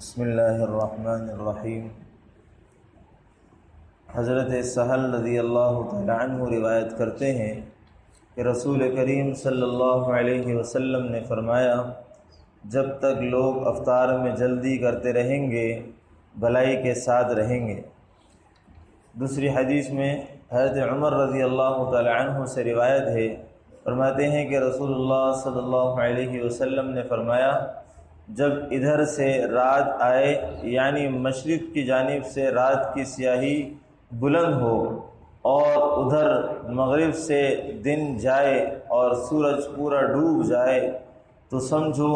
بسم اللہ الرحمن الرحیم۔ حضرت سہل رضی اللہ تعالی عنہ روایت کرتے ہیں کہ رسول کریم صلی اللہ علیہ وسلم نے فرمایا، جب تک لوگ افطار میں جلدی کرتے رہیں گے بھلائی کے ساتھ رہیں گے۔ دوسری حدیث میں حضرت عمر رضی اللہ تعالی عنہ سے روایت ہے، فرماتے ہیں کہ رسول اللہ صلی اللہ علیہ وسلم نے فرمایا، جب ادھر سے رات آئے یعنی مشرق کی جانب سے رات کی سیاہی بلند ہو اور ادھر مغرب سے دن جائے اور سورج پورا ڈوب جائے تو سمجھو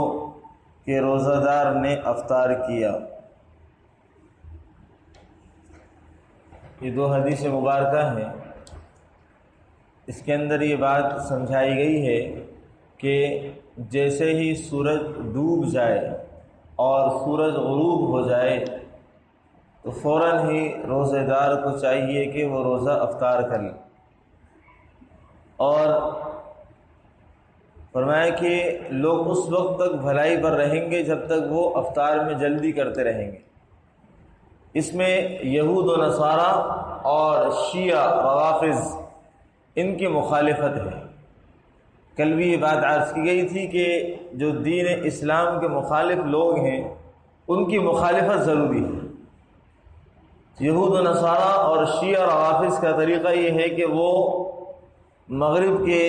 کہ روزہ دار نے افطار کیا۔ یہ دو حدیث مبارکہ ہیں، اس کے اندر یہ بات سمجھائی گئی ہے کہ جیسے ہی سورج ڈوب جائے اور سورج غروب ہو جائے تو فوراً ہی روزہ دار کو چاہیے کہ وہ روزہ افطار کر لے، اور فرمایا کہ لوگ اس وقت تک بھلائی پر رہیں گے جب تک وہ افطار میں جلدی کرتے رہیں گے۔ اس میں یہود و نصارہ اور شیعہ روافض ان کی مخالفت ہے۔ کل بھی یہ بات عرض کی گئی تھی کہ جو دین اسلام کے مخالف لوگ ہیں ان کی مخالفت ضروری ہے۔ یہود و نصارہ اور شیعہ روافض کا طریقہ یہ ہے کہ وہ مغرب کے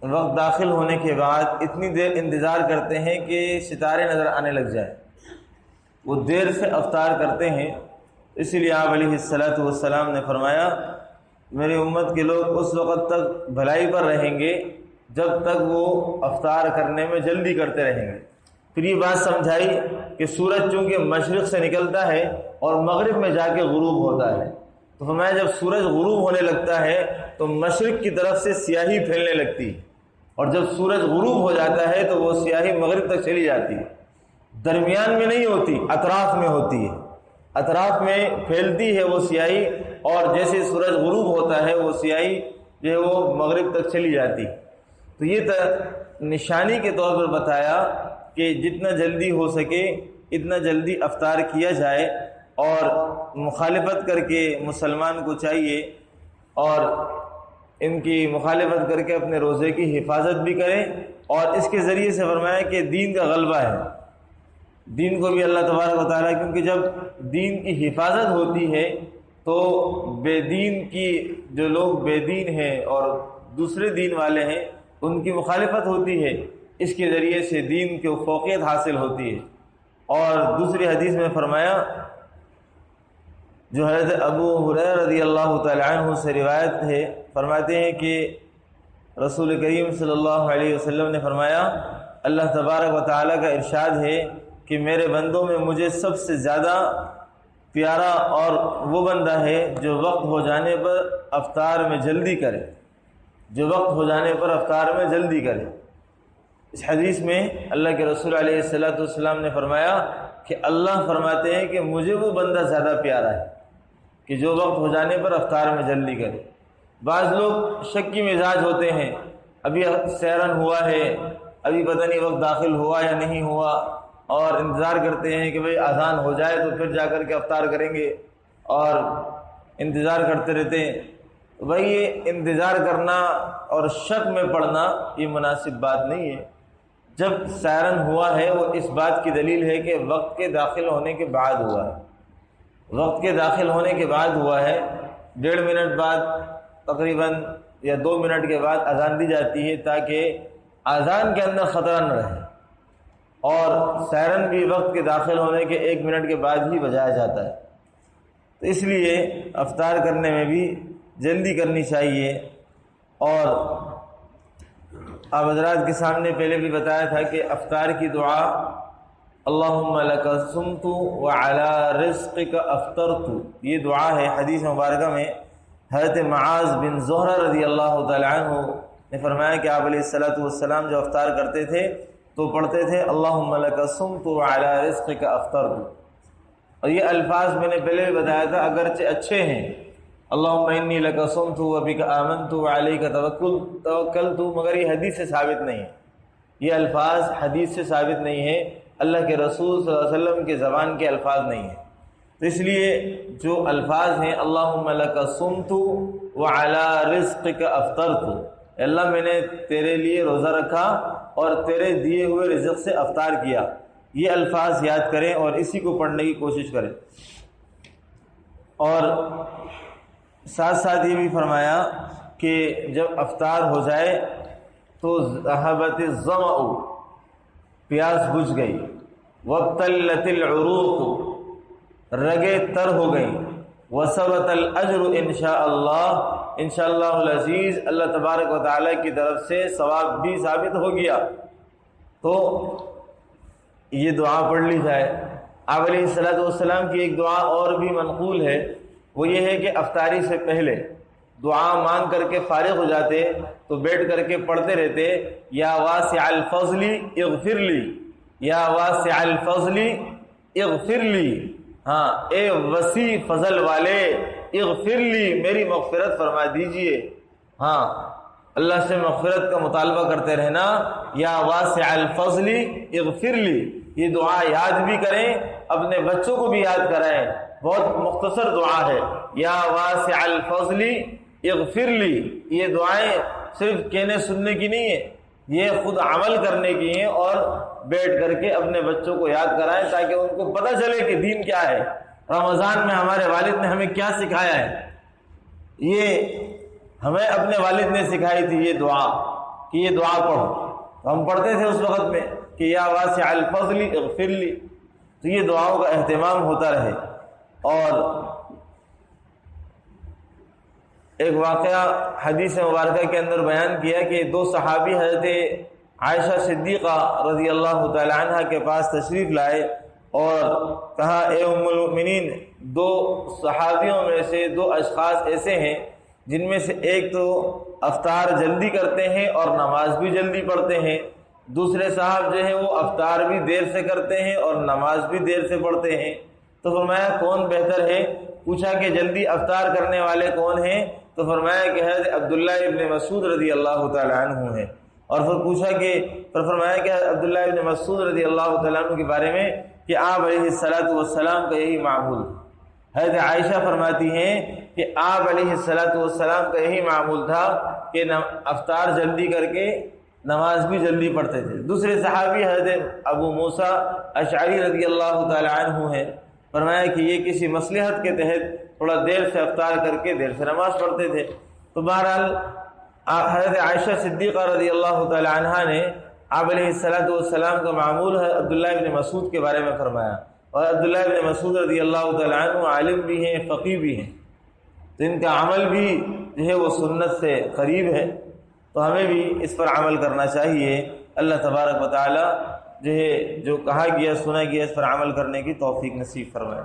وقت داخل ہونے کے بعد اتنی دیر انتظار کرتے ہیں کہ ستارے نظر آنے لگ جائیں، وہ دیر سے افطار کرتے ہیں۔ اسی لیے آپ علیہ الصلاۃ والسلام نے فرمایا، میری امت کے لوگ اس وقت تک بھلائی پر رہیں گے جب تک وہ افطار کرنے میں جلدی کرتے رہیں گے۔ پھر یہ بات سمجھائی کہ سورج چونکہ مشرق سے نکلتا ہے اور مغرب میں جا کے غروب ہوتا ہے، تو فرمایا جب سورج غروب ہونے لگتا ہے تو مشرق کی طرف سے سیاہی پھیلنے لگتی ہے، اور جب سورج غروب ہو جاتا ہے تو وہ سیاہی مغرب تک چلی جاتی ہے، درمیان میں نہیں ہوتی، اطراف میں ہوتی ہے، اطراف میں پھیلتی ہے وہ سیاہی، اور جیسے سورج غروب ہوتا ہے وہ سیاہی جو ہے وہ مغرب تک چلی جاتی ہے۔ تو یہ نشانی کے طور پر بتایا کہ جتنا جلدی ہو سکے اتنا جلدی افطار کیا جائے، اور مخالفت کر کے مسلمان کو چاہیے اور ان کی مخالفت کر کے اپنے روزے کی حفاظت بھی کریں، اور اس کے ذریعے سے فرمایا کہ دین کا غلبہ ہے، دین کو بھی اللہ تبارک و تعالیٰ، کیونکہ جب دین کی حفاظت ہوتی ہے تو بے دین کی جو لوگ بے دین ہیں اور دوسرے دین والے ہیں ان کی مخالفت ہوتی ہے، اس کے ذریعے سے دین کی فوقیت حاصل ہوتی ہے۔ اور دوسری حدیث میں فرمایا، جو حضرت ابو ہریرہ رضی اللہ تعالی عنہ سے روایت ہے، فرماتے ہیں کہ رسول کریم صلی اللہ علیہ وسلم نے فرمایا، اللہ تبارک و تعالیٰ کا ارشاد ہے کہ میرے بندوں میں مجھے سب سے زیادہ پیارا اور وہ بندہ ہے جو وقت ہو جانے پر افطار میں جلدی کرے، جو وقت ہو جانے پر افطار میں جلدی کرے۔ اس حدیث میں اللہ کے رسول علیہ الصلاۃ والسلام نے فرمایا کہ اللہ فرماتے ہیں کہ مجھے وہ بندہ زیادہ پیارا ہے کہ جو وقت ہو جانے پر افطار میں جلدی کرے۔ بعض لوگ شکی مزاج ہوتے ہیں، ابھی سحرن ہوا ہے، ابھی پتہ نہیں وقت داخل ہوا یا نہیں ہوا، اور انتظار کرتے ہیں کہ بھئی اذان ہو جائے تو پھر جا کر کے افطار کریں گے، اور انتظار کرتے رہتے ہیں۔ بھئی یہ انتظار کرنا اور شک میں پڑنا یہ مناسب بات نہیں ہے۔ جب سائرن ہوا ہے وہ اس بات کی دلیل ہے کہ وقت کے داخل ہونے کے بعد ہوا ہے، وقت کے داخل ہونے کے بعد ہوا ہے، 1.5 منٹ بعد تقریباً یا 2 منٹ کے بعد اذان دی جاتی ہے تاکہ اذان کے اندر خطرہ نہ رہے، اور سائرن بھی وقت کے داخل ہونے کے 1 منٹ کے بعد ہی بجایا جاتا ہے۔ تو اس لیے افطار کرنے میں بھی جلدی کرنی چاہیے۔ اور آپ حضرات کے سامنے پہلے بھی بتایا تھا کہ افطار کی دعا، اللہم لک صمت وعلی رزقک افطرت، یہ دعا ہے۔ حدیث مبارکہ میں حضرت معاذ بن زہرہ رضی اللہ تعالی عنہ نے فرمایا کہ آپ علیہ الصلاۃ والسلام جو افطار کرتے تھے تو پڑھتے تھے اللہم لک صمت وعلی رزقک افطرت، اور یہ الفاظ میں نے پہلے بھی بتایا تھا اگرچہ اچھے ہیں، اللہم انی لک صمت وبک آمنت وعلیک توکلت، مگر یہ حدیث سے ثابت نہیں ہے، یہ الفاظ حدیث سے ثابت نہیں ہے اللہ کے رسول صلی اللہ علیہ وسلم کے زبان کے الفاظ نہیں ہیں۔ تو اس لیے جو الفاظ ہیں اللہم لک صمت وعلی رزقک افطرت، اللہ میں نے تیرے لیے روزہ رکھا اور تیرے دیے ہوئے رزق سے افطار کیا، یہ الفاظ یاد کریں اور اسی کو پڑھنے کی کوشش کریں۔ اور ساتھ ساتھ یہ بھی فرمایا کہ جب افطار ہو جائے تو ذہبت الظمأ، پیاس بجھ گئی، وابتلت العروق، رگیں تر ہو گئیں، وثبت الاجر انشاءاللہ، انشاءاللہ العزیز، اللہ تبارک و تعالی کی طرف سے ثواب بھی ثابت ہو گیا، تو یہ دعا پڑھ لی جائے۔ آپ علیہ السلام کی ایک دعا اور بھی منقول ہے، وہ یہ ہے کہ افطاری سے پہلے دعا مانگ کر کے فارغ ہو جاتے تو بیٹھ کر کے پڑھتے رہتے، یا واسع الفضل اغفر لی، یا واسع الفضل اغفر لی، ہاں اے وسیع فضل والے، اغفر لی، میری مغفرت فرما دیجئے، ہاں اللہ سے مغفرت کا مطالبہ کرتے رہنا، یا واسع الفضل اغفر لی، یہ دعا یاد بھی کریں، اپنے بچوں کو بھی یاد کرائیں، بہت مختصر دعا ہے، یا واسع الفضل اغفر لی۔ یہ دعائیں صرف کہنے سننے کی نہیں ہے، یہ خود عمل کرنے کی ہیں، اور بیٹھ کر کے اپنے بچوں کو یاد کرائیں تاکہ ان کو پتہ چلے کہ دین کیا ہے، رمضان میں ہمارے والد نے ہمیں کیا سکھایا ہے۔ یہ ہمیں اپنے والد نے سکھائی تھی یہ دعا کہ یہ دعا پڑھو، تو ہم پڑھتے تھے اس وقت میں کہ یا واسع الفضل اغفر لی، تو یہ دعاؤں کا اہتمام ہوتا رہے۔ اور ایک واقعہ حدیث مبارکہ کے اندر بیان کیا کہ دو صحابی حضرت عائشہ صدیقہ رضی اللہ تعالی عنہ کے پاس تشریف لائے اور کہا اے ام المؤمنین، دو صحابیوں میں سے دو اشخاص ایسے ہیں جن میں سے ایک تو افطار جلدی کرتے ہیں اور نماز بھی جلدی پڑھتے ہیں، دوسرے صاحب جو ہے وہ افطار بھی دیر سے کرتے ہیں اور نماز بھی دیر سے پڑھتے ہیں۔ تو فرمایا کون بہتر ہے؟ پوچھا کہ جلدی افطار کرنے والے کون ہیں؟ تو فرمایا کہ حضرت عبداللہ ابن مسعود رضی اللہ تعالی عنہ ہیں۔ اور پھر فرمایا کہ عبداللہ ابن مسعود رضی اللہ تعالیٰ عنہ کے بارے میں کہ آپ علیہ السلام کا یہی معمول۔ حضرت عائشہ فرماتی ہیں کہ آپ علیہ السلام کا یہی معمول تھا کہ افطار جلدی کر کے نماز بھی جلدی پڑھتے تھے۔ دوسرے صحابی حضرت ابو موسیٰ اشعری رضی اللہ تعالی عنہ ہیں، فرمایا کہ یہ کسی مصلحت کے تحت تھوڑا دیر سے افطار کر کے دیر سے نماز پڑھتے تھے۔ تو بہرحال حضرت عائشہ صدیقہ رضی اللہ تعالی عنہا نے آپ علیہ السلام کا معمول ہے عبداللہ ابن مسعود کے بارے میں فرمایا، اور عبداللہ ابن مسعود رضی اللہ تعالی عنہ عالم بھی ہیں، فقیہ بھی ہیں، تو ان کا عمل بھی جو ہے وہ سنت سے قریب ہے، تو ہمیں بھی اس پر عمل کرنا چاہیے۔ اللہ تبارک و تعالی جو ہے جو کہا گیا سنا گیا اس پر عمل کرنے کی توفیق نصیب فرمائے۔